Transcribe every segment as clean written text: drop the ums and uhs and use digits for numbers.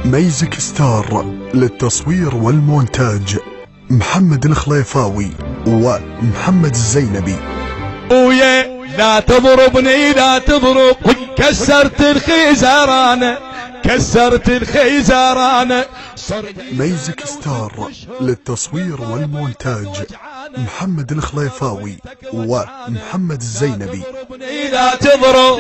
ميزك ستار للتصوير والمونتاج محمد الخليفاوي ومحمد الزينبي. ويا لا تضربني لا تضرب، كسرت الخيزرانة كسرت الخيزرانة. ميزك ستار للتصوير والمونتاج محمد الخليفاوي ومحمد الزينبي. لا تضرب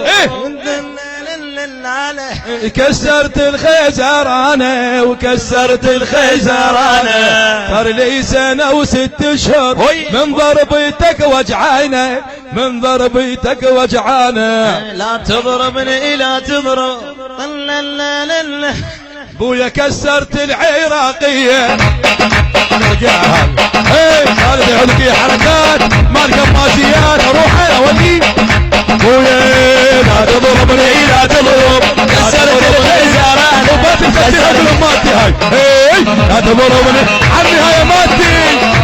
كسرت الخيزرانة وكسرت الخيزرانة. صار لي سنة وست اشهر من ضربتك وجعانة من ضربتك وجعانة. لا تضربني لا تضرب بويا كسرت العراقية. خالد يعودك حركات مال قماشيات اروح انا ودي. بويا لا تضربني لا تضرب كسرت الخيزرانة وما تنسى اقول ماتي هاي. لا تضربني عمي هاي ماتي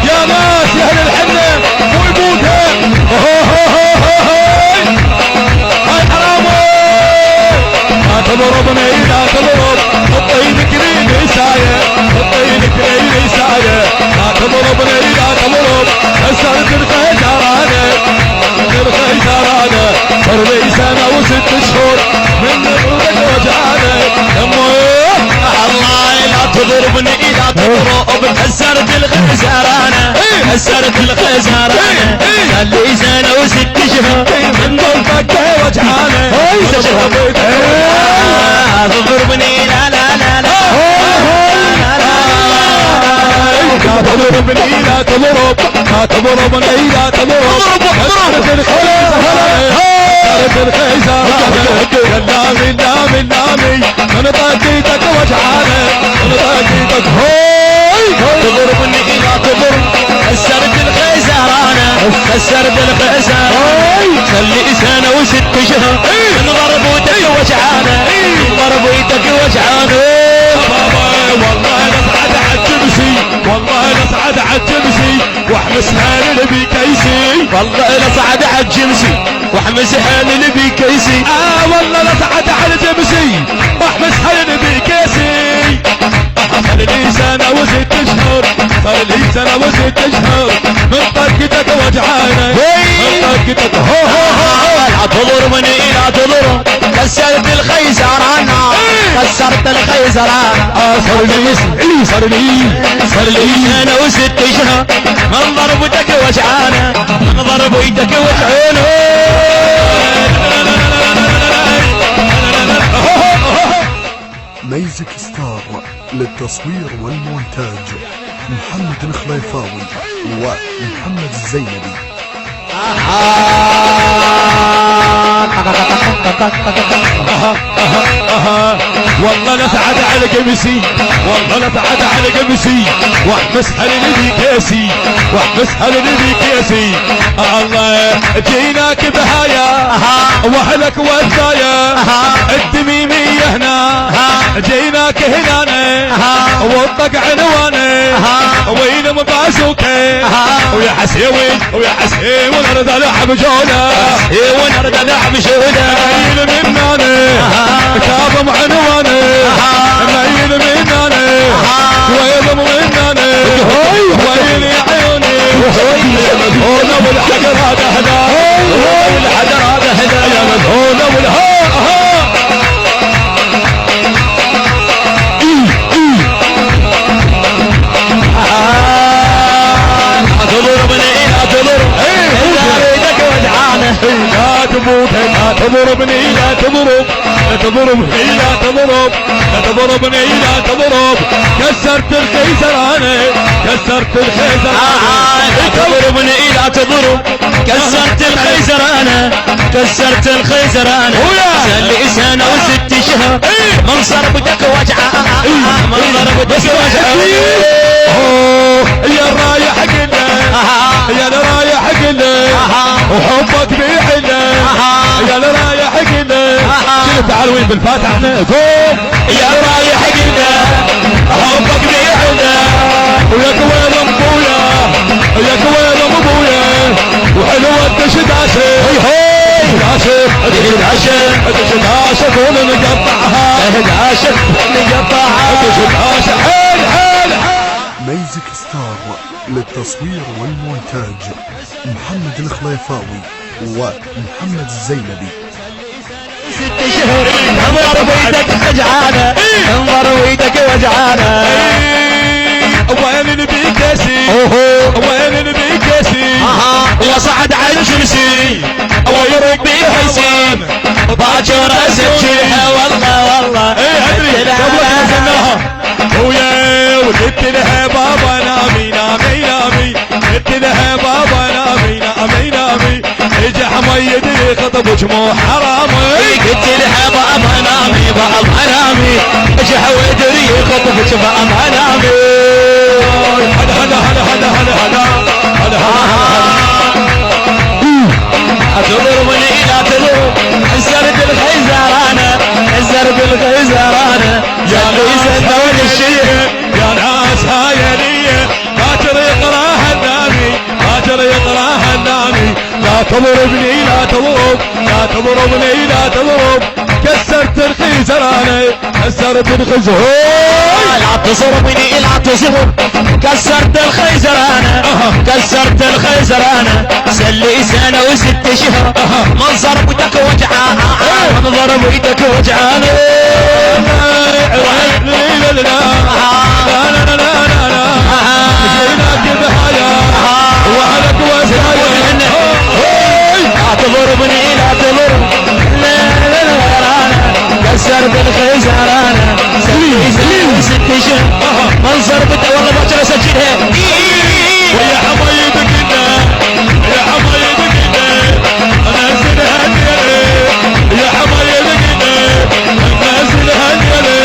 يا ناس يا اهل الحنة مو يموتها. هاي حرامي لا تضربني لا تضرب الطين كريم يسايا الطين كريم يسايا. لا تضربني لا تضرب كسرت الخيزرانة الخيزرانة. صار لي سنة وست اشهر من ضربتك وجعانة. الله لا تضربني لا تضرب كسرت الخيزرانة كسرت الخيزرانة. صار لي سنة وست اشهر من ضربتك وجعانة. تضربني لا لا لا لا لا تضربني لا تضرب لا تضربني لا تضرب كسرت الخيزرانة كسرت الخيزرانة. لامي لامي لامي من ضربتك وجعانة من ضربتك. تضربني لا تضرب كسرت الخيزرانة كسرت الخيزرانة. خلي سنة وست شهر من ضربتك وجعانة من ضربتك وجعانة. والله نصعد عالجمسي والله نصعد عالجمسي واحمسها لنبي كيسي. والله نصعد عالجمسي واحمسها لنبي كيسي. والله نصعد عالجمسي واحمسها لنبي كيسي. صار لي سنة وست اشهر صار لي سنة وست اشهر من طرقتك وجعانة من طرقتك. لا تضربني لا تضرب كسرت الخيزرانة كسرت الخيزرانة. صار لي سنة وست اشهر من ضربتك وجعانة من ضربتك وجعانة. ميزك ستار للتصوير والمونتاج محمد الخليفاوي ومحمد الزينبي. والله نسعد على قميصي والله نسعد على قميصي واحبسها لنبي كيسي واحبسها لنبي كيسي. الله جيناك بهايا واهلك والثايا الدميمية هنا جيناك هنا والطق عنوانه وين مباسوكه ويا حسين ويا حسين ونرد لعب جوله ونرد لعب جوله. ميل مناني كاظم عنواني ميل مناني ويضم مناني ويل يا عيوني يا مدهونة والحجر هذا هدا والحجر هذا هدا يا مدهونة والها. تضربني لا تضرب كسرتك وجعانة. لا تموت لا تضربني لا تضرب لا تضربني لا تضرب لا تضربني لا تضرب كسرت الخيزرانة كسرت الخيزرانة. تضربني لا تضرب كسرت الخيزرانة كسرت الخيزرانة. سلي سنة وست شهر من ضربتك وجعانة من ضربتك وجعانة. يا الرايح قله يا الرايح قله وحبك بيحله يا الرايح قله. شنو تعالوا بالفاتحة قوم يا رايح قله حبك بيحله ويا كويل ابويا يا كويل ابويا وحلوة الدشداشة دشداشة دشداشة قول نقطعها دشداشة نقطعها للتصوير والمونتاج محمد الخليفاوي ومحمد الزينبي. 6 شهور انظر ويدك وجعانه، انظر ويدك وجعانه. وين البيكسي وين البيكسي وصعد على الكرسي ويروق بحسين باكر اسجلها والله والله. ادري قبلك نزلناها ويا وقلت لها بابا نامي نامي نامي، قلت لها بابا نامي نامي نامي، اجى حميد يخطبك مو حرامي. قلت لها بابا نامي بابا نامي، اجى حميد يخطبك بابا نامي. هلا هلا هلا هلا هلا هلا هلا تضربني لا تضرب السرد الخيزرانه، السرد الخيزرانه يا ليس دول الشيء يا ناس هاي ليه باكر يقراها النامي، باكر يقراها النامي. لا تضربني لا تضرب، لا تضربني لا تضرب، كسرت الخيزرانه كسرت الخيزرانه. لا تصربني لا تصرب، كسرت الخيزرانه كسرت الخيزرانه. سلي سنه و6 شهور منظر بيدك وجعانه، منظر بيدك وجعانه. لا لا لا لا لا لا لا جيناك بهايا وعلك وسايا. لا تضربني لا تضرب، لا لا لا لا كسرت الخيزرانه. سلي سنه و6 شهور منظر بيدك والله باكر اسجلها. ويا حمايدك انت يا حمايدك انت انزل هاليلي، يا حمايدك انت انزل هاليلي،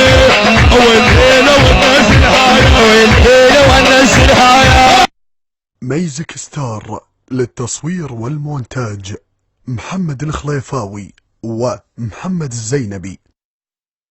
والليله والنزل هايا والليله والنزل هايا. ميزك ستار للتصوير والمونتاج محمد الخليفاوي ومحمد الزينبي.